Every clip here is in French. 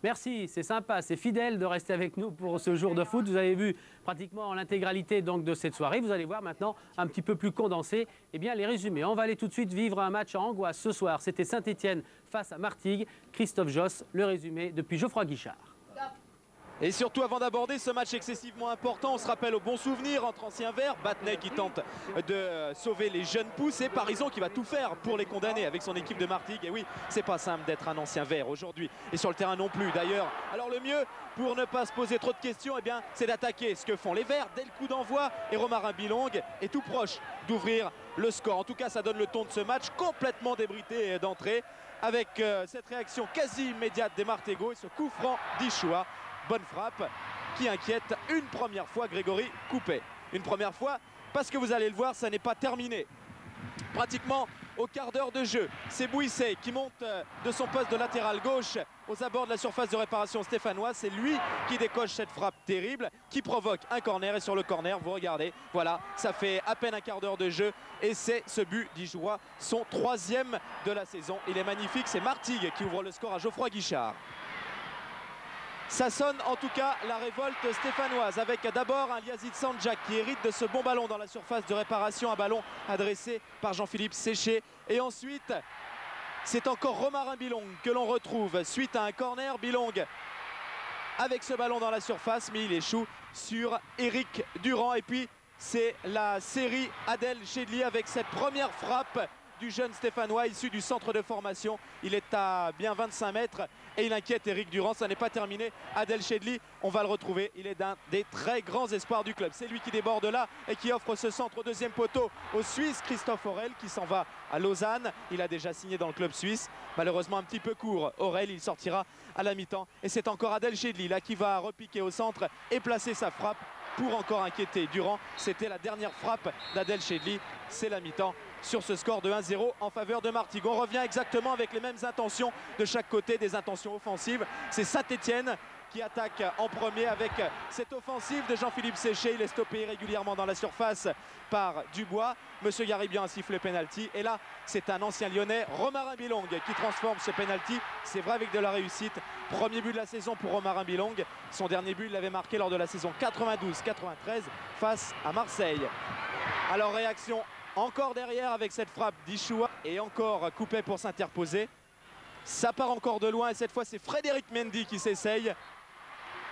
Merci, c'est sympa, c'est fidèle de rester avec nous pour ce jour de foot. Vous avez vu pratiquement l'intégralité donc de cette soirée. Vous allez voir maintenant un petit peu plus condensé les résumés. On va aller tout de suite vivre un match en angoisse ce soir. C'était Saint-Étienne face à Martigues. Christophe Josse, le résumé depuis Geoffroy Guichard. Et surtout, avant d'aborder ce match excessivement important, on se rappelle au bon souvenir entre anciens verts, Battenay qui tente de sauver les jeunes pousses et Parison qui va tout faire pour les condamner avec son équipe de Martigues. Et oui, c'est pas simple d'être un ancien vert aujourd'hui et sur le terrain non plus d'ailleurs. Alors le mieux pour ne pas se poser trop de questions, c'est d'attaquer ce que font les verts dès le coup d'envoi. Et Romarin Bilong est tout proche d'ouvrir le score. En tout cas, ça donne le ton de ce match complètement débrité d'entrée avec cette réaction quasi immédiate des Martégots et ce coup franc d'Ichoua. Bonne frappe qui inquiète une première fois Grégory Coupet. Une première fois parce que vous allez le voir, ça n'est pas terminé. Pratiquement au quart d'heure de jeu, c'est Bouissé qui monte de son poste de latéral gauche aux abords de la surface de réparation stéphanoise. C'est lui qui décoche cette frappe terrible qui provoque un corner. Et sur le corner, vous regardez, voilà, ça fait à peine un quart d'heure de jeu. Et c'est ce but d'Ichoua, son 3e de la saison. Il est magnifique, c'est Martigues qui ouvre le score à Geoffroy Guichard. Ça sonne en tout cas la révolte stéphanoise avec d'abord un Yazid Sandjak qui hérite de ce bon ballon dans la surface de réparation, un ballon adressé par Jean-Philippe Séché. Et ensuite, c'est encore Romarin Bilong que l'on retrouve suite à un corner. Bilong avec ce ballon dans la surface, mais il échoue sur Éric Durand. Et puis c'est la série Adel Chedli avec cette première frappe du jeune Stéphanois issu du centre de formation. Il est à bien 25 mètres et il inquiète Éric Durand. Ça n'est pas terminé. Adel Chedli, on va le retrouver. Il est d'un des très grands espoirs du club. C'est lui qui déborde là et qui offre ce centre au deuxième poteau au Suisse Christophe Aurel qui s'en va à Lausanne. Il a déjà signé dans le club suisse. Malheureusement un petit peu court. Aurel, il sortira à la mi-temps. Et c'est encore Adel Chedli là qui va repiquer au centre et placer sa frappe pour encore inquiéter Durand. C'était la dernière frappe d'Adel Chedli. C'est la mi-temps sur ce score de 1-0 en faveur de Martigues. On revient exactement avec les mêmes intentions de chaque côté, des intentions offensives. C'est Saint-Étienne qui attaque en premier avec cette offensive de Jean-Philippe Séché. Il est stoppé régulièrement dans la surface par Dubois. Monsieur Garibian a sifflé penalty. Et là, c'est un ancien Lyonnais, Romarin Bilong, qui transforme ce penalty. C'est vrai avec de la réussite. Premier but de la saison pour Romarin Bilong. Son dernier but, il l'avait marqué lors de la saison 92-93 face à Marseille. Alors réaction encore derrière avec cette frappe d'Ichoua et encore Coupet pour s'interposer. Ça part encore de loin et cette fois c'est Frédéric Mendy qui s'essaye.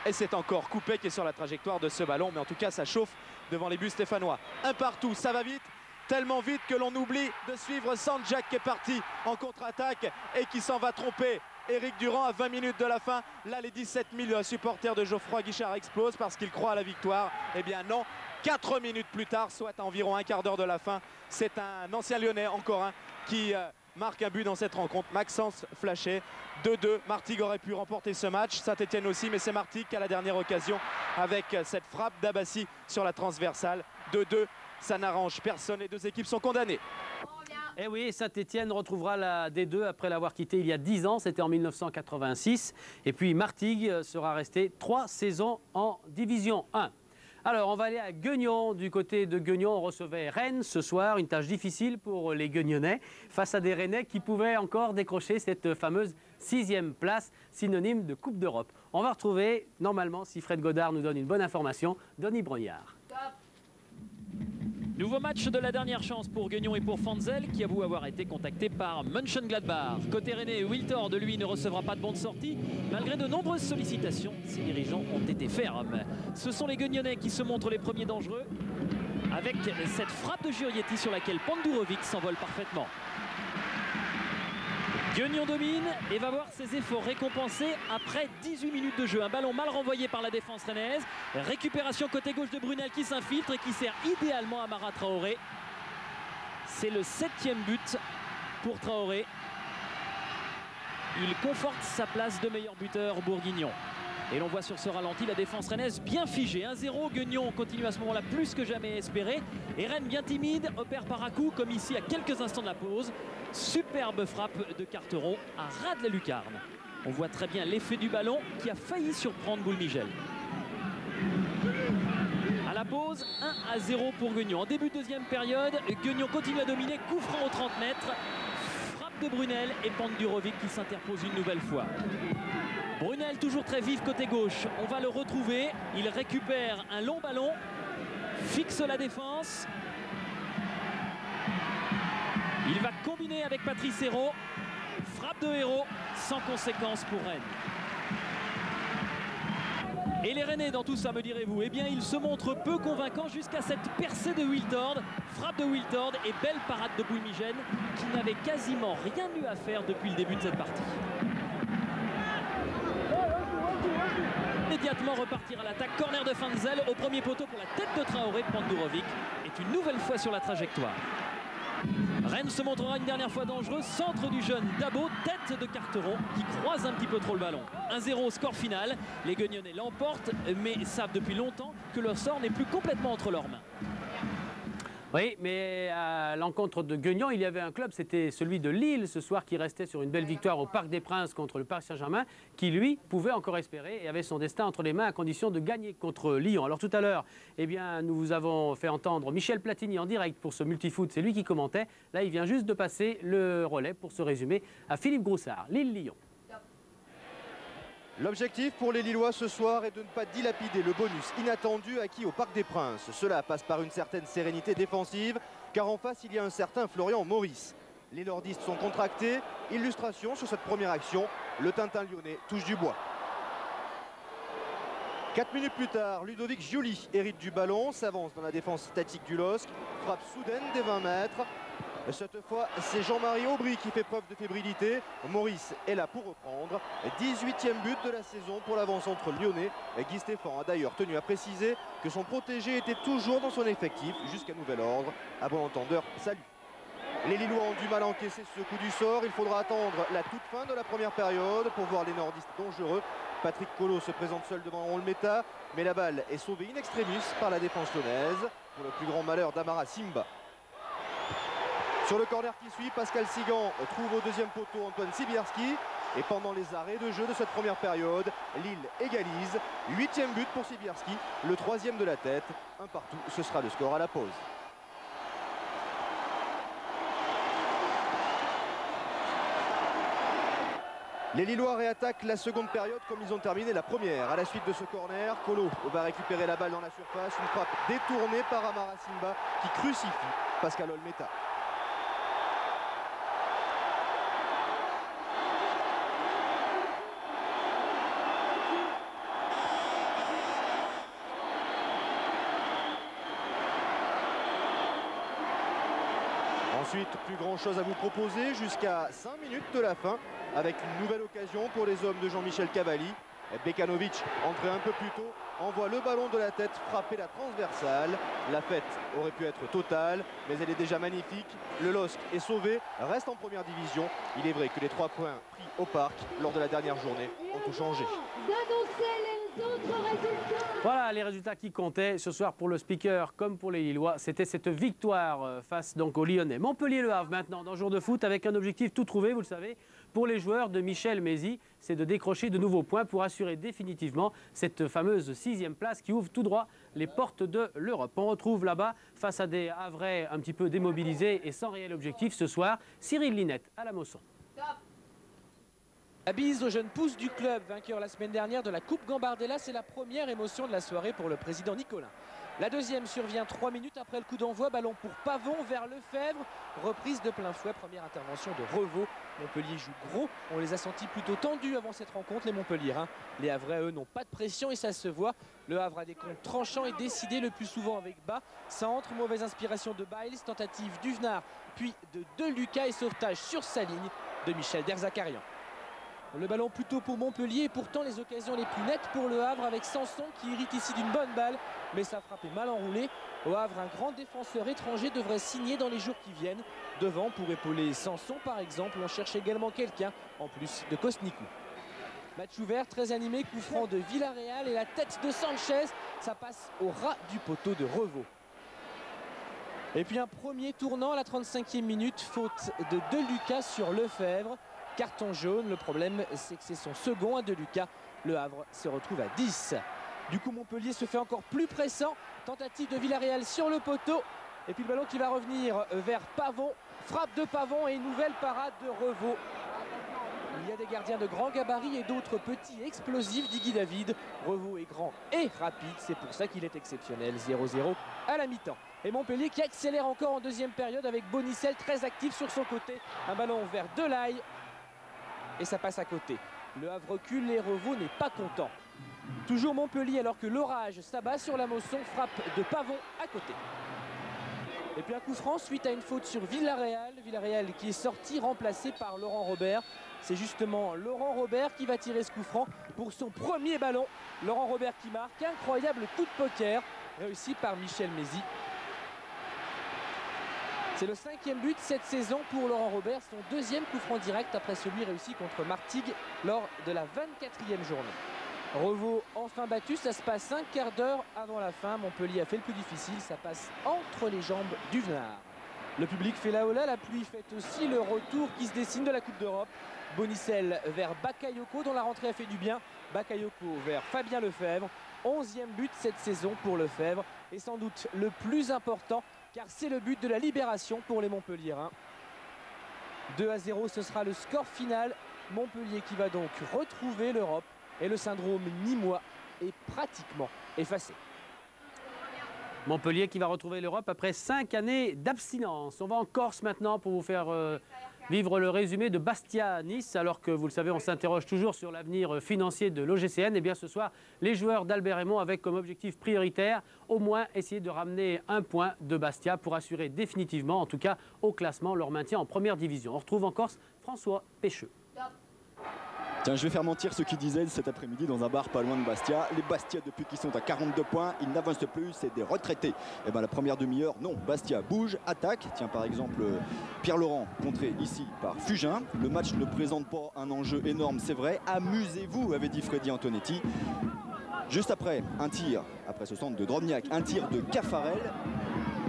Et c'est encore Coupet qui est sur la trajectoire de ce ballon. Mais en tout cas ça chauffe devant les buts stéphanois. Un partout, ça va vite. Tellement vite que l'on oublie de suivre Sandjak qui est parti en contre-attaque et qui s'en va tromper Éric Durand à 20 minutes de la fin. Là les 17 000 supporters de Geoffroy Guichard explosent parce qu'ils croient à la victoire. Eh bien non. 4 minutes plus tard, soit à environ un quart d'heure de la fin, c'est un ancien Lyonnais, encore un, qui marque un but dans cette rencontre. Maxence Flachet, 2-2. Martigues aurait pu remporter ce match, Saint-Étienne aussi, mais c'est Martigues qui a la dernière occasion avec cette frappe d'Abassi sur la transversale. 2-2, ça n'arrange personne, les deux équipes sont condamnées. Eh oui, Saint-Étienne retrouvera la D2 après l'avoir quitté il y a 10 ans, c'était en 1986. Et puis Martigues sera resté 3 saisons en Division 1. Alors, on va aller à Gueugnon. Du côté de Gueugnon, on recevait Rennes ce soir. Une tâche difficile pour les Guegnonnais face à des Rennais qui pouvaient encore décrocher cette fameuse 6e place, synonyme de Coupe d'Europe. On va retrouver, normalement, si Fred Godard nous donne une bonne information, Denis Brognard. Nouveau match de la dernière chance pour Gueugnon et pour Fanzel qui avoue avoir été contacté par Mönchengladbach. Côté Rennais, Wiltord, lui, ne recevra pas de bon de sortie. Malgré de nombreuses sollicitations, ses dirigeants ont été fermes. Ce sont les Guegnonnais qui se montrent les premiers dangereux avec cette frappe de Jurietti sur laquelle Pandurovic s'envole parfaitement. Gueugnon domine et va voir ses efforts récompensés après 18 minutes de jeu. Un ballon mal renvoyé par la défense rennaise. Récupération côté gauche de Brunel qui s'infiltre et qui sert idéalement à Mara Traoré. C'est le 7e but pour Traoré. Il conforte sa place de meilleur buteur bourguignon. Et l'on voit sur ce ralenti la défense rennaise bien figée. 1-0, Guignon continue à ce moment-là plus que jamais espéré. Et Rennes bien timide, opère par à-coup comme ici à quelques instants de la pause. Superbe frappe de Carteron à ras de la lucarne. On voit très bien l'effet du ballon qui a failli surprendre Boulmigel. À la pause, 1-0 pour Guignon. En début de deuxième période, Guignon continue à dominer, coup franc aux 30 mètres. Frappe de Brunel et Pandurovic qui s'interpose une nouvelle fois. Brunel toujours très vif côté gauche, on va le retrouver, il récupère un long ballon, fixe la défense. Il va combiner avec Patrice Hérault, frappe de Hérault, sans conséquence pour Rennes. Et les Rennais dans tout ça, me direz-vous, eh bien ils se montrent peu convaincants jusqu'à cette percée de Wiltord, frappe de Wiltord et belle parade de Boulmigel qui n'avait quasiment rien eu à faire depuis le début de cette partie. Immédiatement repartir à l'attaque, corner de Fanzel au premier poteau pour la tête de Traoré. Pandurovic est une nouvelle fois sur la trajectoire. Rennes se montrera une dernière fois dangereux, centre du jeune Dabo, tête de Carteron qui croise un petit peu trop le ballon. 1-0 score final, les Guignonnais l'emportent mais savent depuis longtemps que leur sort n'est plus complètement entre leurs mains. Oui, mais à l'encontre de Guignon, il y avait un club, c'était celui de Lille ce soir qui restait sur une belle victoire au Parc des Princes contre le Paris Saint-Germain, qui lui pouvait encore espérer et avait son destin entre les mains à condition de gagner contre Lyon. Alors tout à l'heure, eh bien, nous vous avons fait entendre Michel Platini en direct pour ce multifoot, c'est lui qui commentait. Là, il vient juste de passer le relais pour ce résumé à Philippe Groussard, Lille-Lyon. L'objectif pour les Lillois ce soir est de ne pas dilapider le bonus inattendu acquis au Parc des Princes. Cela passe par une certaine sérénité défensive, car en face il y a un certain Florian Maurice. Les nordistes sont contractés. Illustration sur cette première action, le Tintin lyonnais touche du bois. 4 minutes plus tard, Ludovic Gioli hérite du ballon, s'avance dans la défense statique du LOSC, frappe soudaine des 20 mètres. Cette fois, c'est Jean-Marie Aubry qui fait preuve de fébrilité. Maurice est là pour reprendre. 18e but de la saison pour l'avant-centre lyonnais. Guy Stéphane a d'ailleurs tenu à préciser que son protégé était toujours dans son effectif jusqu'à nouvel ordre. À bon entendeur, salut. Les Lillois ont du mal à encaisser ce coup du sort. Il faudra attendre la toute fin de la première période pour voir les nordistes dangereux. Patrick Collot se présente seul devant Olmeta, mais la balle est sauvée in extremis par la défense lyonnaise pour le plus grand malheur d'Amara Simba. Sur le corner qui suit, Pascal Sigan trouve au deuxième poteau Antoine Sibierski. Et pendant les arrêts de jeu de cette première période, Lille égalise. 8e but pour Sibierski, le 3e de la tête. Un partout, ce sera le score à la pause. Les Lillois réattaquent la seconde période comme ils ont terminé la première. À la suite de ce corner, Collot va récupérer la balle dans la surface. Une frappe détournée par Amara Simba qui crucifie Pascal Olmeta. Ensuite, plus grand chose à vous proposer jusqu'à 5 minutes de la fin avec une nouvelle occasion pour les hommes de Jean-Michel Cavalli. Bekanovic, entré un peu plus tôt, envoie le ballon de la tête frapper la transversale. La fête aurait pu être totale, mais elle est déjà magnifique. Le LOSC est sauvé, reste en première division. Il est vrai que les 3 points pris au Parc lors de la dernière journée ont tout changé. Voilà les résultats qui comptaient ce soir pour le speaker comme pour les Lillois. C'était cette victoire face donc aux Lyonnais. Montpellier-Le Havre maintenant dans Jour de foot avec un objectif tout trouvé, vous le savez, pour les joueurs de Michel Mézy. C'est de décrocher de nouveaux points pour assurer définitivement cette fameuse 6e place qui ouvre tout droit les portes de l'Europe. On retrouve là-bas face à des Havrais un petit peu démobilisés et sans réel objectif ce soir, Cyril Linette à la Mosson. La bise aux jeunes pousses du club, vainqueur la semaine dernière de la Coupe Gambardella, c'est la première émotion de la soirée pour le président Nicolin. La deuxième survient 3 minutes après le coup d'envoi, ballon pour Pavon vers Lefebvre, reprise de plein fouet, première intervention de Revaux. Montpellier joue gros, on les a sentis plutôt tendus avant cette rencontre, les Montpelliérains. Les Havrais, eux, n'ont pas de pression et ça se voit. Le Havre a des comptes tranchants et décidés le plus souvent avec bas. Centre, mauvaise inspiration de Biles, tentative d'Uvenard, puis de Lucas et sauvetage sur sa ligne de Michel Derzakarian. Le ballon plutôt pour Montpellier et pourtant les occasions les plus nettes pour le Havre avec Sanson qui hérite ici d'une bonne balle, mais sa frappe est mal enroulée. Au Havre, un grand défenseur étranger devrait signer dans les jours qui viennent. Devant, pour épauler Sanson par exemple, on cherche également quelqu'un en plus de Kosnikou. Match ouvert, très animé, coup franc de Villarreal et la tête de Sanchez, ça passe au ras du poteau de Revaux. Et puis un premier tournant à la 35e minute, faute de Lucas sur Lefebvre. Carton jaune, le problème c'est que c'est son second à Lucas. Le Havre se retrouve à 10. Du coup Montpellier se fait encore plus pressant. Tentative de Villarreal sur le poteau. Et puis le ballon qui va revenir vers Pavon. Frappe de Pavon et une nouvelle parade de Revaux. Il y a des gardiens de grand gabarit et d'autres petits explosifs, dit Guy David. Revaux est grand et rapide, c'est pour ça qu'il est exceptionnel. 0-0 à la mi-temps. Et Montpellier qui accélère encore en deuxième période avec Bonicel très actif sur son côté. Un ballon vers Delaye et ça passe à côté. Le Havre recule et Revaux n'est pas content. Toujours Montpellier alors que l'orage s'abat sur la Mosson, frappe de Pavon à côté. Et puis un coup franc suite à une faute sur Villarreal. Villarreal qui est sorti, remplacé par Laurent Robert. C'est justement Laurent Robert qui va tirer ce coup franc pour son premier ballon. Laurent Robert qui marque, incroyable coup de poker réussi par Michel Mézy. C'est le 5e but cette saison pour Laurent Robert, son 2e coup franc direct après celui réussi contre Martigues lors de la 24e journée. Revaux enfin battu, ça se passe un quart d'heure avant la fin. Montpellier a fait le plus difficile, ça passe entre les jambes d'Huvenard. Le public fait la hola, la pluie fait aussi le retour qui se dessine de la Coupe d'Europe. Bonicel vers Bakayoko dont la rentrée a fait du bien. Bakayoko vers Fabien Lefebvre. 11e but cette saison pour Lefebvre et sans doute le plus important car c'est le but de la libération pour les Montpelliérains. 2-0, ce sera le score final. Montpellier qui va donc retrouver l'Europe et le syndrome nîmois est pratiquement effacé. Montpellier qui va retrouver l'Europe après 5 années d'abstinence. On va en Corse maintenant pour vous faire vivre le résumé de Bastia-Nice. Alors que vous le savez, on s'interroge toujours sur l'avenir financier de l'OGCN. Et bien ce soir, les joueurs d'Albert Raymond avec comme objectif prioritaire au moins essayer de ramener un point de Bastia pour assurer définitivement, en tout cas au classement, leur maintien en première division. On retrouve en Corse François Pêcheux. Tiens, je vais faire mentir ceux qui disaient cet après-midi dans un bar pas loin de Bastia. Les Bastia, depuis qu'ils sont à 42 points, ils n'avancent plus, c'est des retraités. Et bien la première demi-heure, non, Bastia bouge, attaque. Tiens, par exemple, Pierre-Laurent contré ici par Fugin. Le match ne présente pas un enjeu énorme, c'est vrai. Amusez-vous, avait dit Freddy Antonetti. Juste après, un tir, après ce centre de Drobniak, un tir de Caffarel,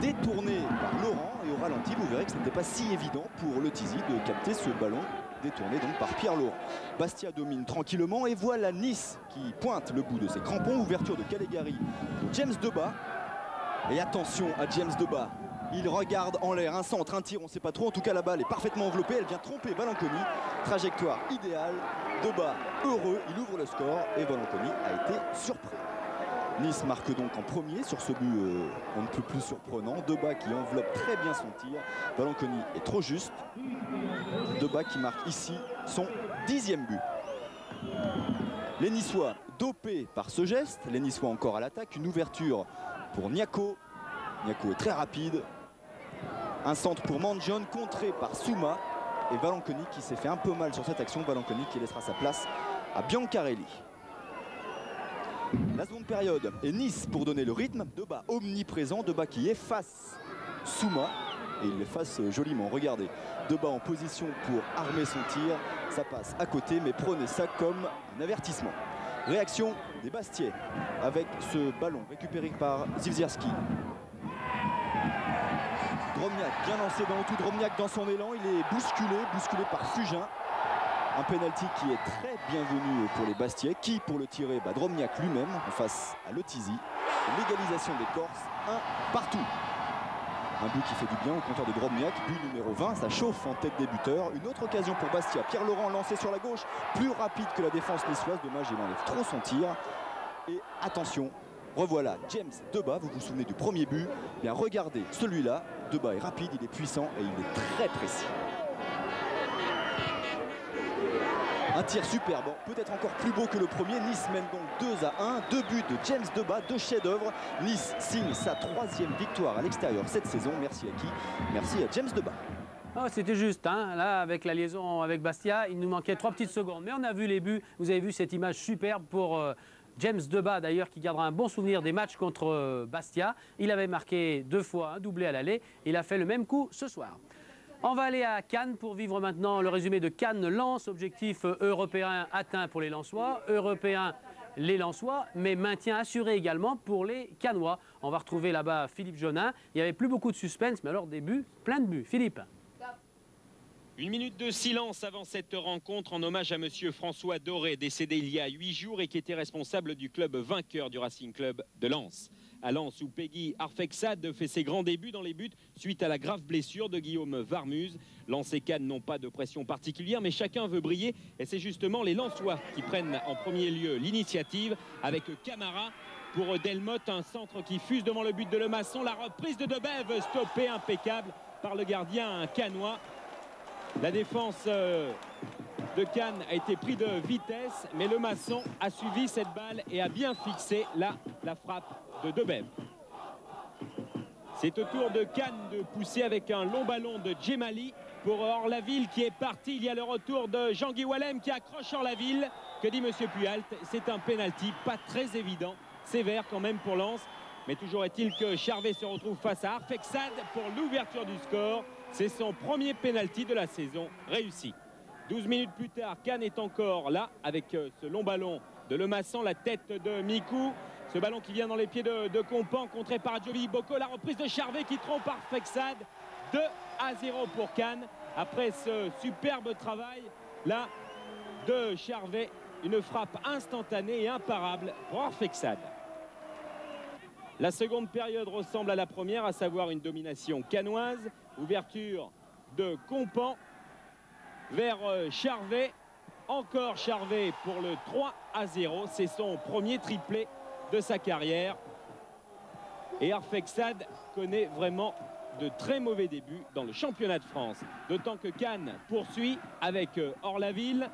détourné par Laurent. Et au ralenti, vous verrez que ce n'était pas si évident pour le Tizi de capter ce ballon détourné donc par Pierre-Laurent. Bastia domine tranquillement et voilà Nice qui pointe le bout de ses crampons. Ouverture de Calegari pour James Debat. Et attention à James Debat. Il regarde en l'air un centre, un tir, on ne sait pas trop. En tout cas, la balle est parfaitement enveloppée. Elle vient tromper Valanconi. Trajectoire idéale. Debat heureux. Il ouvre le score et Valanconi a été surpris. Nice marque donc en premier sur ce but on ne peut plus surprenant. Debat qui enveloppe très bien son tir. Valanconi est trop juste. Debat qui marque ici son 10e but. Les Niçois dopés par ce geste. Les Niçois encore à l'attaque. Une ouverture pour Niako. Niako est très rapide. Un centre pour Mangione contré par Souma. Et Valanconi qui s'est fait un peu mal sur cette action. Valanconi qui laissera sa place à Biancarelli. La seconde période et Nice pour donner le rythme. Debat omniprésent, Debat qui efface Souma et il l'efface joliment. Regardez, Debat en position pour armer son tir. Ça passe à côté mais prenez ça comme un avertissement. Réaction des Bastiais avec ce ballon récupéré par Zivzierski. Drobniak bien lancé dans le tout. Drobniak dans son élan, il est bousculé par Fugin. Un penalty qui est très bienvenu pour les Bastiais. Qui pour le tirer? Drobniak lui-même en face à Le Tizi. L'égalisation des Corses, 1 partout. Un but qui fait du bien au compteur de Drobniak. But numéro 20, ça chauffe en tête des buteurs. Une autre occasion pour Bastia. Pierre-Laurent lancé sur la gauche, plus rapide que la défense niçoise. Dommage, il enlève trop son tir. Et attention, revoilà James Debat. Vous vous souvenez du premier but? Bien regardez celui-là. Debat est rapide, il est puissant et il est très précis. Un tir superbe, peut-être encore plus beau que le premier. Nice mène donc 2-1. 2 buts de James Debat, 2 chefs-d'œuvre. Nice signe sa 3e victoire à l'extérieur cette saison. Merci à qui? Merci à James Debat. Oh, c'était juste, hein. Là, avec la liaison avec Bastia, il nous manquait 3 petites secondes. Mais on a vu les buts. Vous avez vu cette image superbe pour James Debat, d'ailleurs, qui gardera un bon souvenir des matchs contre Bastia. Il avait marqué 2 fois un doublé à l'aller. Il a fait le même coup ce soir. On va aller à Cannes pour vivre maintenant le résumé de Cannes-Lens. Objectif européen atteint pour les Lensois, européen les Lensois, mais maintien assuré également pour les Cannois. On va retrouver là-bas Philippe Jonin. Il n'y avait plus beaucoup de suspense, mais alors des buts, plein de buts. Philippe. Une minute de silence avant cette rencontre en hommage à monsieur François Doré, décédé il y a 8 jours et qui était responsable du club vainqueur du Racing Club de Lens. À Lens où Peggy Arfexad fait ses grands débuts dans les buts suite à la grave blessure de Guillaume Varmuse. Lens et Cannes n'ont pas de pression particulière mais chacun veut briller et c'est justement les Lensois qui prennent en premier lieu l'initiative avec Camara pour Delmotte, un centre qui fuse devant le but de Lemasson. La reprise de Debève stoppée impeccable par le gardien cannois. La défense de Cannes a été pris de vitesse, mais Lemasson a suivi cette balle et a bien fixé là la frappe de Debève. C'est au tour de Cannes de pousser avec un long ballon de Djemali pour Orlaville qui est parti. Il y a le retour de Jean-Guy Wallem qui accroche Orlaville. Que dit monsieur Puyalt? C'est un penalty, pas très évident, sévère quand même pour Lens. Mais toujours est-il que Charvet se retrouve face à Arfexad pour l'ouverture du score. C'est son premier penalty de la saison réussi. 12 minutes plus tard, Cannes est encore là avec ce long ballon de Lemasson, la tête de Mikou. Ce ballon qui vient dans les pieds de Compan, contré par Adjovi Boko. La reprise de Charvet qui trompe Arfexad. 2-0 pour Cannes. Après ce superbe travail là de Charvet, une frappe instantanée et imparable pour Arfexad. La seconde période ressemble à la première, à savoir une domination cannoise. Ouverture de Compan vers Charvet. Encore Charvet pour le 3-0. C'est son premier triplé de sa carrière. Et Arfexad connaît vraiment de très mauvais débuts dans le championnat de France. D'autant que Cannes poursuit avec Orlaville.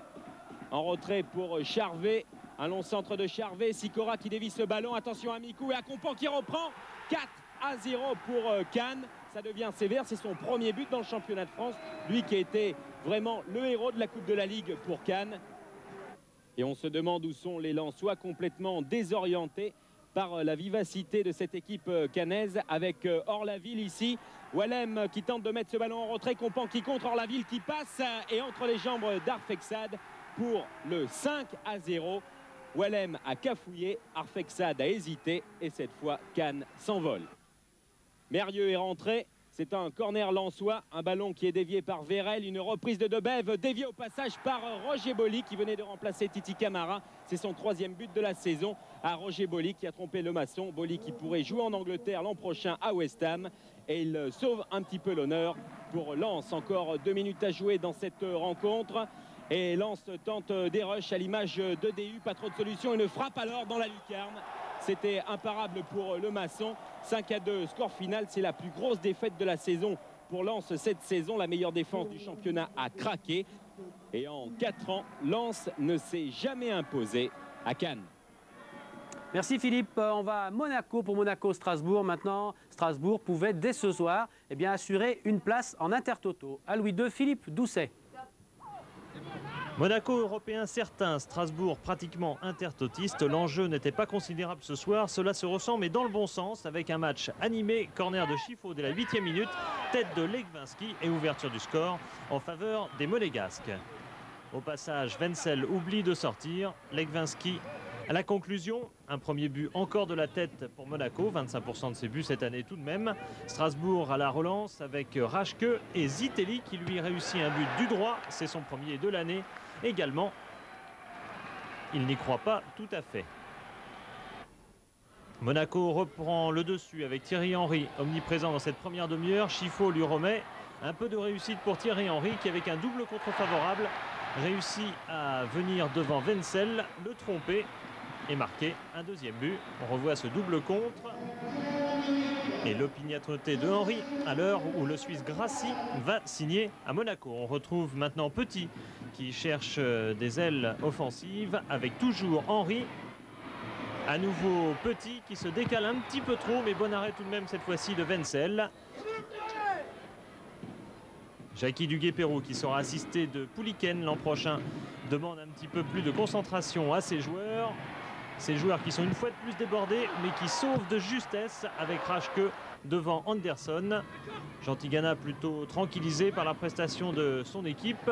En retrait pour Charvet. Un long centre de Charvet. Sikora qui dévisse le ballon. Attention à Mikou et à Compan qui reprend. 4-0 pour Cannes. Ça devient sévère. C'est son premier but dans le championnat de France. Lui qui a été vraiment le héros de la Coupe de la Ligue pour Cannes. Et on se demande où sont les Lensois, complètement désorientés par la vivacité de cette équipe cannaise avec Orlaville ici. Wallem qui tente de mettre ce ballon en retrait. Compan qui contre, Orlaville qui passe et entre les jambes d'Arfexad pour le 5-0. Wallem a cafouillé, Arfexad a hésité et cette fois Cannes s'envole. Mérieux est rentré. C'est un corner lensois, un ballon qui est dévié par Vérel, une reprise de Debève, déviée au passage par Roger Boli qui venait de remplacer Titi Camara. C'est son 3e but de la saison à Roger Boli qui a trompé Lemasson. Boli qui pourrait jouer en Angleterre l'an prochain à West Ham. Et il sauve un petit peu l'honneur pour Lens. Encore 2 minutes à jouer dans cette rencontre. Et Lens tente des rushs à l'image de DU, pas trop de solutions. Une frappe alors dans la lucarne. C'était imparable pour Lemasson. 5-2, score final. C'est la plus grosse défaite de la saison pour Lens cette saison. La meilleure défense du championnat a craqué. Et en 4 ans, Lens ne s'est jamais imposé à Cannes. Merci Philippe. On va à Monaco pour Monaco-Strasbourg. Maintenant, Strasbourg pouvait dès ce soir assurer une place en Intertoto. À Louis II, Philippe Doucet. Monaco européen certain, Strasbourg pratiquement intertotiste. L'enjeu n'était pas considérable ce soir, cela se ressent mais dans le bon sens avec un match animé, corner de Chifo dès la 8e minute, tête de Legwinski et ouverture du score en faveur des Monégasques. Au passage, Wenzel oublie de sortir, Legwinski à la conclusion, un premier but encore de la tête pour Monaco, 25% de ses buts cette année tout de même. Strasbourg à la relance avec Raschke et Zitelli qui lui réussit un but du droit, c'est son premier de l'année également. Il n'y croit pas tout à fait. Monaco reprend le dessus avec Thierry Henry, omniprésent dans cette première demi-heure. Chifo lui remet un peu de réussite pour Thierry Henry qui avec un double contre favorable réussit à venir devant Wenzel, le tromper et marquer un 2e but. On revoit ce double contre et l'opiniâtreté de Henry à l'heure où le Suisse Grassi va signer à Monaco. On retrouve maintenant Petit qui cherche des ailes offensives avec toujours Henry. À nouveau Petit qui se décale un petit peu trop, mais bon arrêt tout de même cette fois-ci de Wenzel. Jackie Duguay-Pérou qui sera assisté de Pouliken l'an prochain demande un petit peu plus de concentration à ses joueurs. Ces joueurs qui sont une fois de plus débordés mais qui sauvent de justesse avec Raschke devant Anderson. Jean Tigana plutôt tranquillisé par la prestation de son équipe.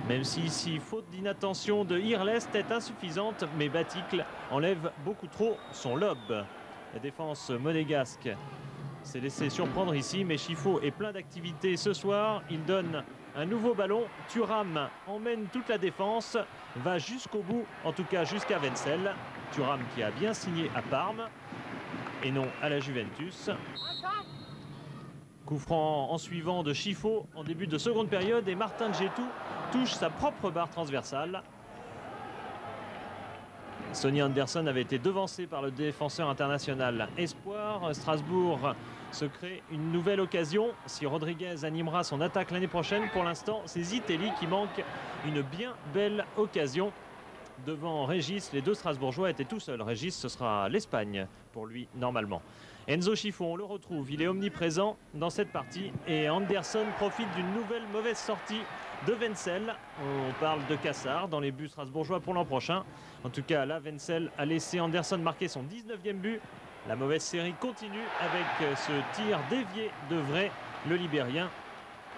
Même si ici, faute d'inattention de Irles, tête insuffisante, mais Baticle enlève beaucoup trop son lob. La défense monégasque s'est laissé surprendre ici, mais Chifo est plein d'activité ce soir. Il donne un nouveau ballon. Thuram emmène toute la défense, va jusqu'au bout, en tout cas jusqu'à Wenzel. Thuram qui a bien signé à Parme et non à la Juventus. Coup franc en suivant de Chifo en début de seconde période et Martin Djetou touche sa propre barre transversale. Sonny Anderson avait été devancé par le défenseur international Espoir. Strasbourg se crée une nouvelle occasion. Si Rodriguez animera son attaque l'année prochaine, pour l'instant, c'est Zitelli qui manque une bien belle occasion. Devant Régis, les deux Strasbourgeois étaient tout seuls. Régis, ce sera l'Espagne pour lui, normalement. Enzo Chifo, on le retrouve, il est omniprésent dans cette partie. Et Anderson profite d'une nouvelle mauvaise sortie de Wenzel. On parle de Cassard dans les buts strasbourgeois pour l'an prochain. En tout cas, là, Wenzel a laissé Anderson marquer son 19e but. La mauvaise série continue avec ce tir dévié de Vré, le Libérien,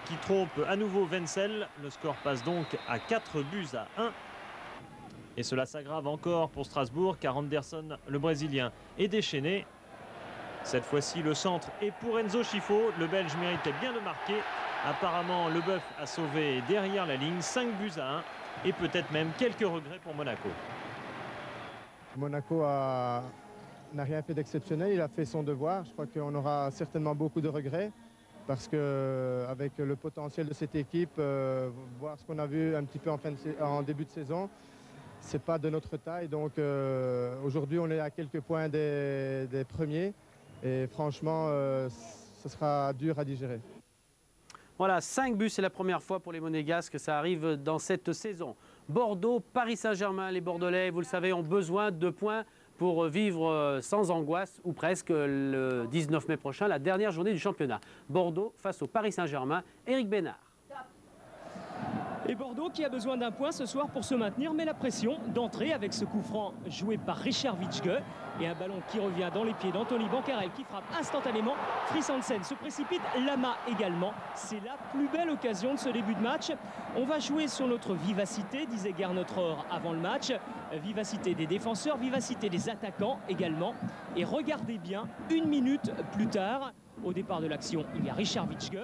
qui trompe à nouveau Wenzel. Le score passe donc à 4 buts à 1. Et cela s'aggrave encore pour Strasbourg, car Anderson, le Brésilien, est déchaîné. Cette fois-ci, le centre est pour Enzo Chifo. Le Belge méritait bien de marquer. Apparemment, le Boeuf a sauvé derrière la ligne, 5 buts à 1. Et peut-être même quelques regrets pour Monaco. Monaco n'a rien fait d'exceptionnel, il a fait son devoir. Je crois qu'on aura certainement beaucoup de regrets. Parce qu'avec le potentiel de cette équipe, voir ce qu'on a vu un petit peu en début de saison, c'est pas de notre taille. Donc aujourd'hui, on est à quelques points des premiers. Et franchement, ce sera dur à digérer. Voilà, 5 buts, c'est la première fois pour les Monégasques que ça arrive dans cette saison. Bordeaux, Paris Saint-Germain, les Bordelais, vous le savez, ont besoin de points pour vivre sans angoisse, ou presque, le 19 mai prochain, la dernière journée du championnat. Bordeaux face au Paris Saint-Germain, Eric Bénard. Et Bordeaux qui a besoin d'un point ce soir pour se maintenir, mais la pression d'entrée avec ce coup franc joué par Richard Witschge et un ballon qui revient dans les pieds d'Anthony Bancarel qui frappe instantanément. Fries Hansen se précipite, Lama également. C'est la plus belle occasion de ce début de match. On va jouer sur notre vivacité, disait Gernot Rohr avant le match. Vivacité des défenseurs, vivacité des attaquants également. Et regardez bien, 1 minute plus tard, au départ de l'action, il y a Richard Witschge.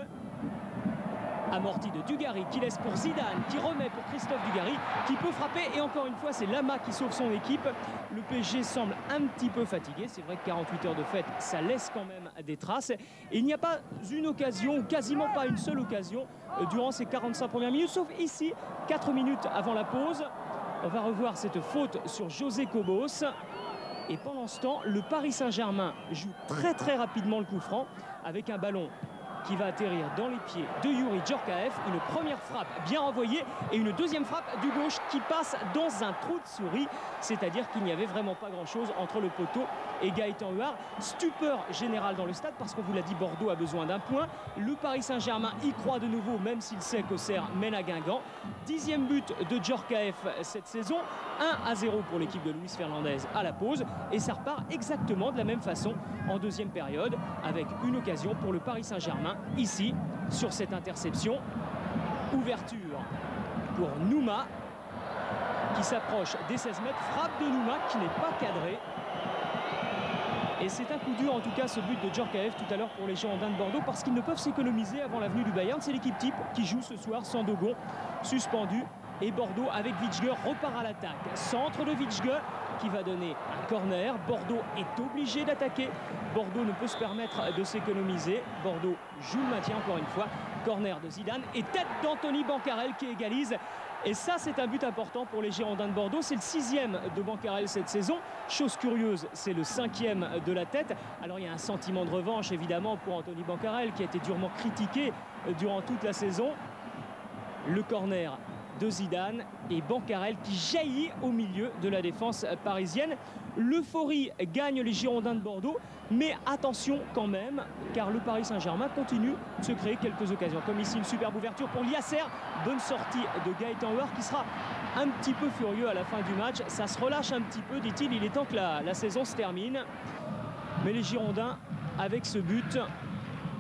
Amorti de Dugarry qui laisse pour Zidane, qui remet pour Christophe Dugarry, qui peut frapper. Et encore une fois, c'est Lama qui sauve son équipe. Le PSG semble un petit peu fatigué. C'est vrai que 48 heures de fête, ça laisse quand même des traces. Et il n'y a pas une occasion, ou quasiment pas une seule occasion, durant ces 45 premières minutes, sauf ici, 4 minutes avant la pause. On va revoir cette faute sur José Cobos. Et pendant ce temps, le Paris Saint-Germain joue très rapidement le coup franc avec un ballon qui va atterrir dans les pieds de Yuri Djorkaeff. Une première frappe bien renvoyée et une deuxième frappe du gauche qui passe dans un trou de souris. C'est-à-dire qu'il n'y avait vraiment pas grand-chose entre le poteau et Gaëtan Huard. Stupeur générale dans le stade parce qu'on vous l'a dit, Bordeaux a besoin d'un point. Le Paris Saint-Germain y croit de nouveau, même s'il sait qu'Auxerre mène à Guingamp. 10e but de Djorkaeff cette saison. 1-0 pour l'équipe de Luis Fernandez à la pause. Et ça repart exactement de la même façon en deuxième période avec une occasion pour le Paris Saint-Germain. Ici, sur cette interception, ouverture pour Nouma qui s'approche des 16 mètres, frappe de Nouma qui n'est pas cadré. Et c'est un coup dur en tout cas ce but de Djorkaeff tout à l'heure pour les Girondins de Bordeaux parce qu'ils ne peuvent s'économiser avant l'avenue du Bayern. C'est l'équipe type qui joue ce soir, Sandogon suspendu. Et Bordeaux avec Witschge repart à l'attaque. Centre de Witschge qui va donner un corner. Bordeaux est obligé d'attaquer. Bordeaux ne peut se permettre de s'économiser. Bordeaux joue le maintien encore une fois. Corner de Zidane et tête d'Anthony Bancarel qui égalise. Et ça, c'est un but important pour les Girondins de Bordeaux. C'est le 6e de Bancarel cette saison. Chose curieuse, c'est le 5e de la tête. Alors, il y a un sentiment de revanche, évidemment, pour Anthony Bancarel, qui a été durement critiqué durant toute la saison. Le corner de Zidane et Bancarel qui jaillit au milieu de la défense parisienne. L'euphorie gagne les Girondins de Bordeaux, mais attention quand même, car le Paris Saint-Germain continue de se créer quelques occasions. Comme ici, une superbe ouverture pour Liasser. Bonne sortie de Gaëtan Huard qui sera un petit peu furieux à la fin du match. Ça se relâche un petit peu, dit-il. Il est temps que la saison se termine. Mais les Girondins, avec ce but,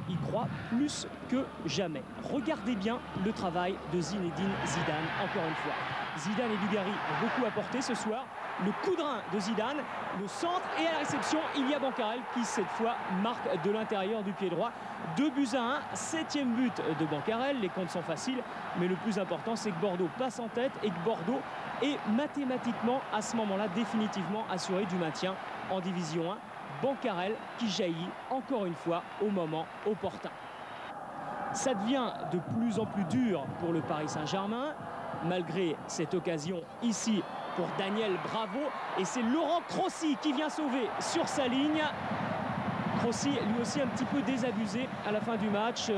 y croient plus que jamais. Regardez bien le travail de Zinedine Zidane, encore une fois. Zidane et Dugarry ont beaucoup apporté ce soir. Le coup de rein de Zidane, le centre, et à la réception, il y a Bancarel qui cette fois marque de l'intérieur du pied droit. 2-1, 7e but de Bancarel. Les comptes sont faciles, mais le plus important, c'est que Bordeaux passe en tête et que Bordeaux est mathématiquement à ce moment-là définitivement assuré du maintien en Division 1. Bancarel qui jaillit encore une fois au moment opportun. Ça devient de plus en plus dur pour le Paris Saint-Germain, malgré cette occasion ici pour Daniel Bravo. Et c'est Laurent Crossi qui vient sauver sur sa ligne. Crossi, lui aussi un petit peu désabusé à la fin du match,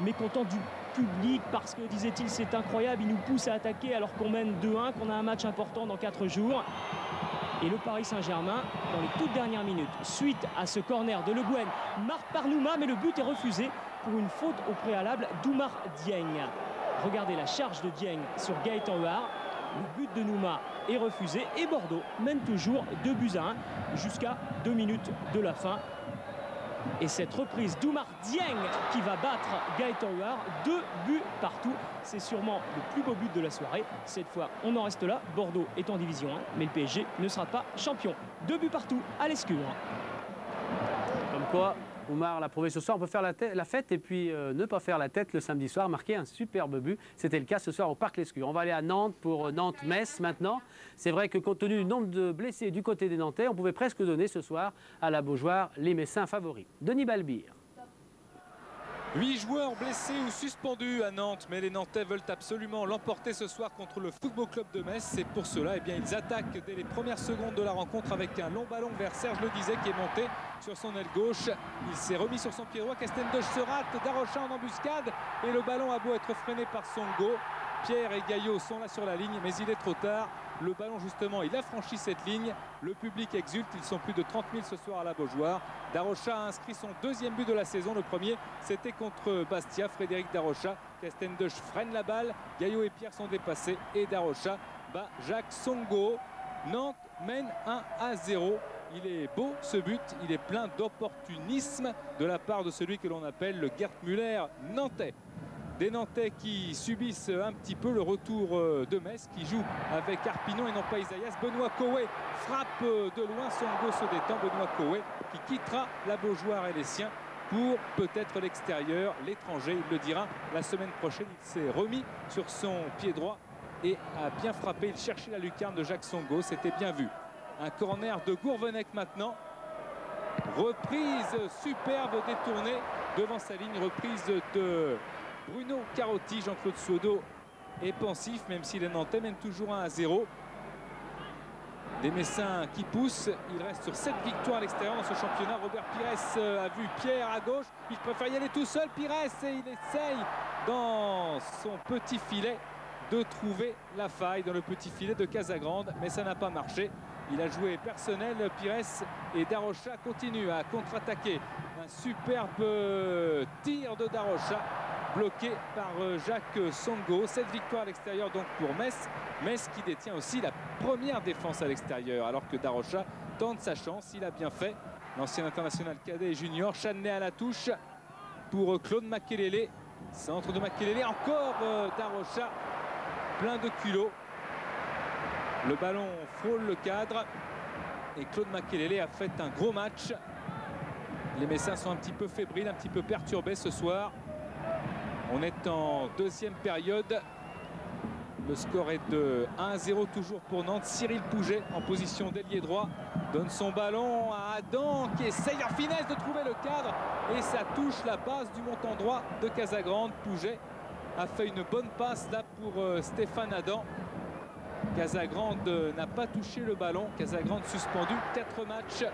mécontent du public parce que, disait-il, c'est incroyable, il nous pousse à attaquer alors qu'on mène 2-1, qu'on a un match important dans 4 jours. Et le Paris Saint-Germain, dans les toutes dernières minutes, suite à ce corner de Le Guen, marque par Nouma, mais le but est refusé pour une faute au préalable d'Oumar Dieng. Regardez la charge de Dieng sur Gaëtan Huard. Le but de Nouma est refusé et Bordeaux mène toujours 2-1 jusqu'à 2 minutes de la fin. Et cette reprise d'Oumar Dieng qui va battre Gaëtan Huard, 2 buts partout. C'est sûrement le plus beau but de la soirée. Cette fois, on en reste là. Bordeaux est en Division 1, mais le PSG ne sera pas champion. 2 buts partout à l'Escure. Comme quoi, Oumar l'a prouvé ce soir, on peut faire la fête et puis ne pas faire la tête le samedi soir, marquer un superbe but. C'était le cas ce soir au Parc Lescure. On va aller à Nantes pour Nantes-Metz maintenant. C'est vrai que compte tenu du nombre de blessés du côté des Nantais, on pouvait presque donner ce soir à la Beaujoire les Messins favoris. Denis Balbir. 8 joueurs blessés ou suspendus à Nantes, mais les Nantais veulent absolument l'emporter ce soir contre le Football Club de Metz. Et pour cela, ils attaquent dès les premières secondes de la rencontre avec un long ballon vers Serge Ledizet qui est monté sur son aile gauche. Il s'est remis sur son pied droit. Castendoche se rate, Darocha en embuscade et le ballon a beau être freiné par Songo. Pierre et Gaillot sont là sur la ligne, mais il est trop tard. Le ballon, justement, il a franchi cette ligne. Le public exulte. Ils sont plus de 30 000 ce soir à la Beaujoire. Darocha a inscrit son 2e but de la saison. Le premier, c'était contre Bastia. Frédéric Darocha. Castendoche freine la balle. Gaillot et Pierre sont dépassés. Et Darocha bat Jacques Songo. Nantes mène 1-0. Il est beau ce but. Il est plein d'opportunisme de la part de celui que l'on appelle le Gerd Müller nantais. Des Nantais qui subissent un petit peu le retour de Metz, qui joue avec Arpinon et non pas Isaias. Benoît Cauet frappe de loin, Songo se détend. Benoît Cauet qui quittera la Beaujoire et les siens pour peut-être l'extérieur, l'étranger, il le dira la semaine prochaine. Il s'est remis sur son pied droit et a bien frappé. Il cherchait la lucarne de Jacques Songo, c'était bien vu. Un corner de Gourvenec maintenant. Reprise superbe détournée devant sa ligne, reprise de Bruno Carotti. Jean-Claude Suodo est pensif, même si les Nantais mènent toujours 1-0. Des Messins qui poussent. Il reste sur 7 victoires à l'extérieur dans ce championnat. Robert Pires a vu Pierre à gauche. Il préfère y aller tout seul, Pires, et il essaye dans son petit filet de trouver la faille dans le petit filet de Casagrande, mais ça n'a pas marché. Il a joué personnel, Pires, et Darocha continue à contre-attaquer. Un superbe tir de Darocha, bloqué par Jacques Songo. 7 victoires à l'extérieur donc pour Metz. Metz qui détient aussi la première défense à l'extérieur, alors que Darocha tente sa chance. Il a bien fait. L'ancien international cadet et junior. Chaney à la touche pour Claude Makelele. Centre de Makelele, encore Darocha. Plein de culot. Le ballon frôle le cadre. Et Claude Makelele a fait un gros match. Les Messins sont un petit peu fébriles, un petit peu perturbés ce soir. On est en deuxième période. Le score est de 1-0 toujours pour Nantes. Cyril Pouget en position d'ailier droit donne son ballon à Adam qui essaye en finesse de trouver le cadre. Et ça touche la base du montant droit de Casagrande. Pouget a fait une bonne passe là pour Stéphane Adam. Casagrande n'a pas touché le ballon. Casagrande suspendu 4 matchs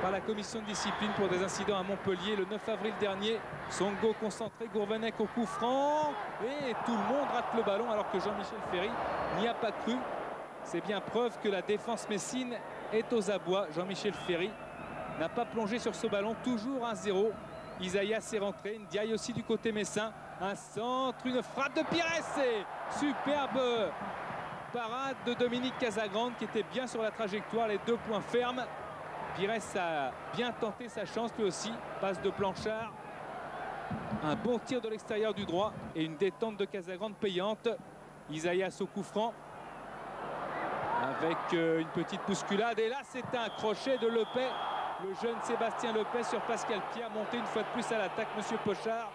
par la commission de discipline pour des incidents à Montpellier le 9 avril dernier. Songo concentré, Gourvenec au coup franc et tout le monde rate le ballon alors que Jean-Michel Ferry n'y a pas cru. C'est bien preuve que la défense messine est aux abois. Jean-Michel Ferry n'a pas plongé sur ce ballon, toujours 1-0. Isaias est rentré, Ndiaye aussi du côté messin. Un centre, une frappe de Pires et superbe parade de Dominique Casagrande qui était bien sur la trajectoire, les 2 points fermes. Pires a bien tenté sa chance lui aussi. Passe de Blanchard. Un bon tir de l'extérieur du droit et une détente de Casagrande payante. Isaïas au coup franc. Avec une petite bousculade. Et là, c'est un crochet de Lepay. Le jeune Sébastien Lepay sur Pascal Pierre, monté une fois de plus à l'attaque. Monsieur Pochard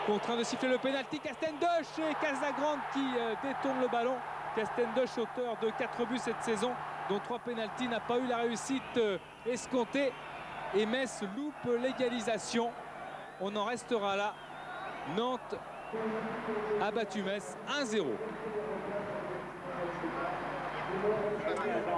contraint de siffler le pénalty. Castendoche et Casagrande qui détourne le ballon. Castendoche, auteur de 4 buts cette saison, dont 3 pénaltys, n'a pas eu la réussite escomptée. Et Metz loupe l'égalisation. On en restera là. Nantes a battu Metz 1-0.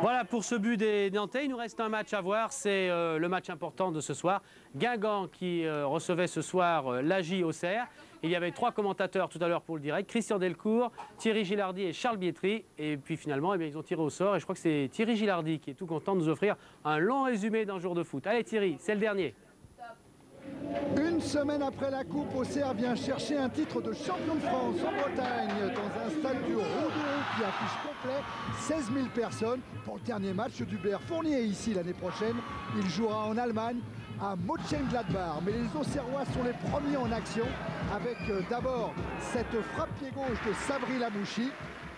Voilà pour ce but des Nantais. Il nous reste un match à voir. C'est le match important de ce soir. Guingamp qui recevait ce soir l'AJ Auxerre. Il y avait 3 commentateurs tout à l'heure pour le direct. Christian Delcourt, Thierry Gilardi et Charles Bietri. Et puis finalement, eh bien, ils ont tiré au sort. Et je crois que c'est Thierry Gilardi qui est tout content de nous offrir un long résumé d'un jour de foot. Allez Thierry, c'est le dernier. Une semaine après la Coupe, Auxerre vient chercher un titre de champion de France en Bretagne dans un stade du Roux-Dourou qui affiche complet 16 000 personnes pour le dernier match d'Hubert Fournier ici l'année prochaine. Il jouera en Allemagne à Mönchengladbach. Mais les Auxerrois sont les premiers en action avec d'abord cette frappe pied gauche de Sabri Lamouchi,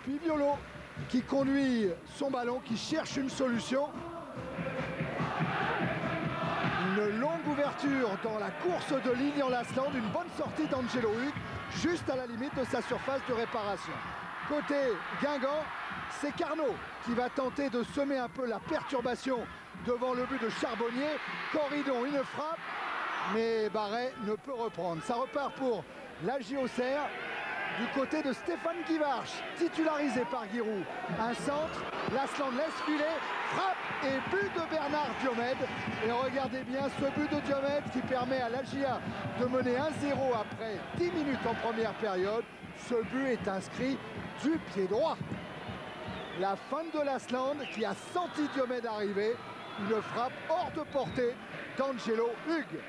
puis Violo qui conduit son ballon, qui cherche une solution. Une longue ouverture dans la course de Lilian Lasland, une bonne sortie d'Angelo Hugues, juste à la limite de sa surface de réparation. Côté Guingamp, c'est Carnot qui va tenter de semer un peu la perturbation devant le but de Charbonnier. Corridon, une frappe, mais Barret ne peut reprendre. Ça repart pour l'AJ Auxerre. Du côté de Stéphane Guivarch, titularisé par Giroud. Un centre, Lasland laisse filer, frappe et but de Bernard Diomède. Et regardez bien ce but de Diomède qui permet à l'AJA de mener 1-0 après 10 minutes en première période. Ce but est inscrit du pied droit. La fin de Lasland qui a senti Diomède arriver. Une frappe hors de portée d'Angelo Hugues.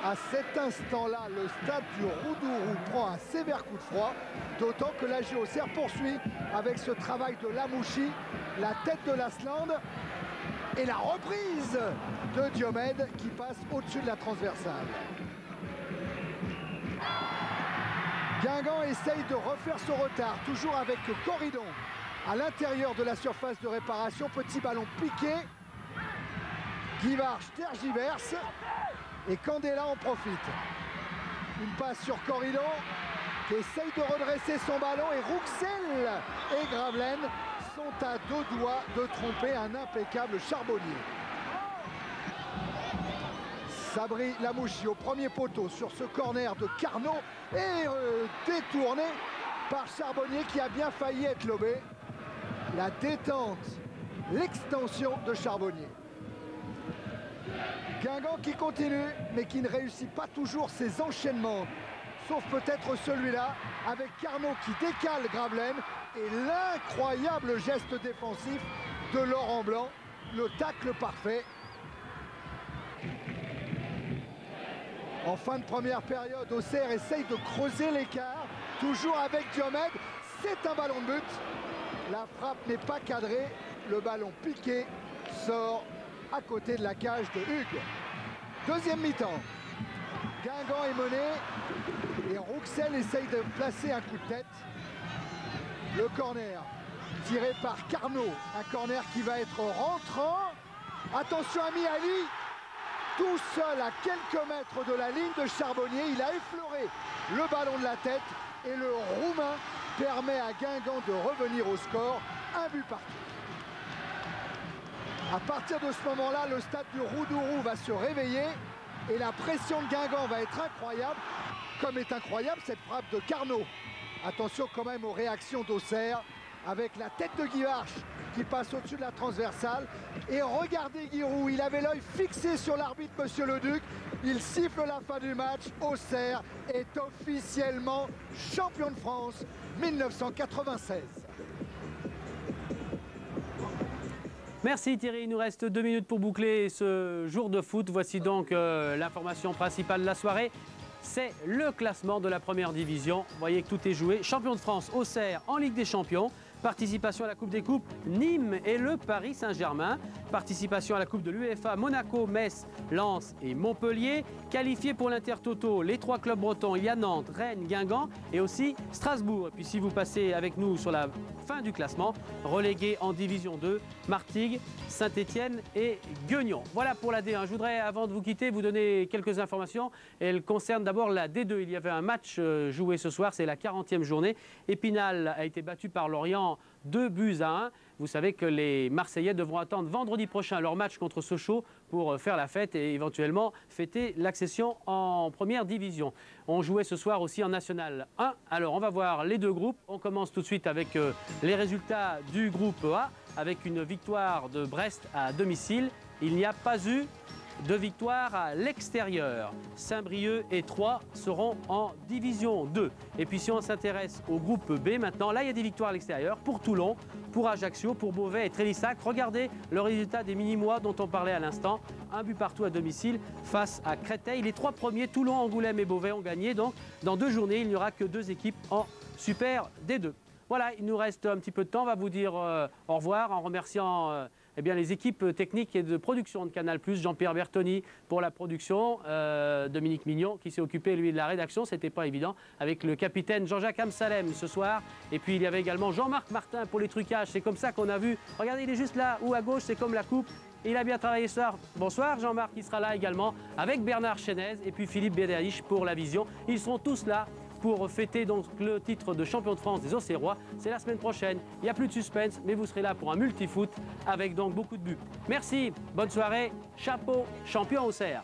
À cet instant-là, le stade du Roux-Dourou prend un sévère coup de froid, d'autant que l'AJ Auxerre poursuit avec ce travail de Lamouchi, la tête de Lasland et la reprise de Diomède qui passe au-dessus de la transversale. Guingamp essaye de refaire son retard, toujours avec Corridon à l'intérieur de la surface de réparation. Petit ballon piqué, Guivarch tergiverse. Et Candela en profite. Une passe sur Corridon qui essaye de redresser son ballon et Rouxel et Gravelaine sont à 2 doigts de tromper un impeccable Charbonnier. Sabri Lamouchi au premier poteau sur ce corner de Carnot et détourné par Charbonnier qui a bien failli être lobé. La détente, l'extension de Charbonnier. Guingamp qui continue, mais qui ne réussit pas toujours ses enchaînements. Sauf peut-être celui-là, avec Carnot qui décale Gravelaine et l'incroyable geste défensif de Laurent Blanc. Le tacle parfait. En fin de première période, Auxerre essaye de creuser l'écart. Toujours avec Diomède, c'est un ballon de but. La frappe n'est pas cadrée. Le ballon piqué sort à côté de la cage de Hugues. Deuxième mi-temps. Guingamp est mené et Rouxel essaye de placer un coup de tête. Le corner tiré par Carnot. Un corner qui va être rentrant. Attention à Miali. Tout seul à quelques mètres de la ligne de Charbonnier. Il a effleuré le ballon de la tête et le Roumain permet à Guingamp de revenir au score. Un but partout. À partir de ce moment-là, le stade du Roux-Dourou va se réveiller et la pression de Guingamp va être incroyable, comme est incroyable cette frappe de Carnot. Attention quand même aux réactions d'Auxerre avec la tête de Guivarch qui passe au-dessus de la transversale. Et regardez Giroud, il avait l'œil fixé sur l'arbitre, monsieur Leduc. Il siffle la fin du match. Auxerre est officiellement champion de France 1996. Merci Thierry, il nous reste 2 minutes pour boucler ce jour de foot. Voici donc l'information principale de la soirée. C'est le classement de la première division. Vous voyez que tout est joué. Champion de France, Auxerre en Ligue des Champions. Participation à la Coupe des Coupes, Nîmes et le Paris Saint-Germain. participation à la Coupe de l'UEFA, Monaco, Metz, Lens et Montpellier. Qualifiés pour l'Intertoto, les 3 clubs bretons, il y a Nantes, Rennes, Guingamp et aussi Strasbourg. Et puis si vous passez avec nous sur la fin du classement, relégués en Division 2, Martigues, Saint-Étienne et Gueugnon. Voilà pour la D1. Je voudrais, avant de vous quitter, vous donner quelques informations. Elles concernent d'abord la D2. Il y avait un match joué ce soir, c'est la 40e journée. Épinal a été battu par Lorient 2-1. Vous savez que les Marseillais devront attendre vendredi prochain leur match contre Sochaux pour faire la fête et éventuellement fêter l'accession en première division. On jouait ce soir aussi en National 1. Alors on va voir les 2 groupes. On commence tout de suite avec les résultats du groupe A, avec une victoire de Brest à domicile. Il n'y a pas eu de victoire à l'extérieur. Saint-Brieuc et Troyes seront en Division 2. Et puis si on s'intéresse au groupe B maintenant, là il y a des victoires à l'extérieur pour Toulon, pour Ajaccio, pour Beauvais et Trélissac. Regardez le résultat des mini-mois dont on parlait à l'instant. 1 but partout à domicile face à Créteil. Les 3 premiers, Toulon, Angoulême et Beauvais, ont gagné. Donc dans 2 journées, il n'y aura que 2 équipes en Super D2. Voilà, il nous reste un petit peu de temps. On va vous dire au revoir en remerciant eh bien, les équipes techniques et de production de Canal+, Jean-Pierre Bertoni pour la production, Dominique Mignon qui s'est occupé lui de la rédaction, c'était pas évident, avec le capitaine Jean-Jacques Amsalem ce soir. Et puis il y avait également Jean-Marc Martin pour les trucages, c'est comme ça qu'on a vu. Regardez, il est juste là, ou à gauche, c'est comme la coupe. Il a bien travaillé ce soir. Bonsoir Jean-Marc qui sera là également avec Bernard Chénez et puis Philippe Bédéich pour la vision. Ils seront tous là pour fêter donc le titre de champion de France des Auxerrois. C'est la semaine prochaine. Il n'y a plus de suspense, mais vous serez là pour un multifoot avec donc beaucoup de buts. Merci, bonne soirée, chapeau, champion Auxerre.